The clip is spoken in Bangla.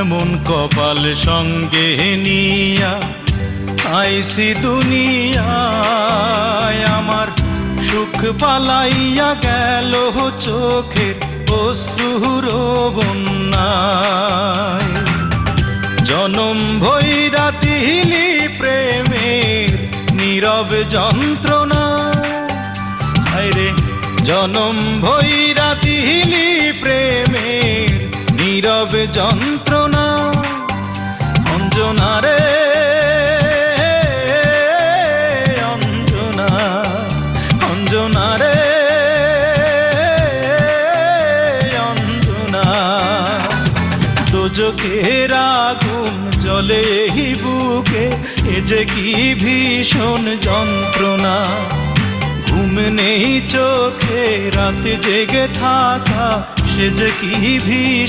এমন কপাল সঙ্গে নিয়া আইসি দুনিয়ায়, আমার সুখ পালাইয়া গেল চোখের অশ্রুর বন্যায়। জনম ভৈরা দিলি প্রেমের নীরব যন্ত্রণা, হায়রে জনম ভৈরা দিলি প্রেমের নীরব যন্ত্রণা। অঞ্জনা রে অঞ্জনা, অঞ্জনা রে অঞ্জনা, দোজখের আগুন জ্বলে এই বুকে, এ যে কি ভীষণ যন্ত্রণা। ঘুম নেই চোখে রাত জেগে থাকা, সে যে কি ভীষণ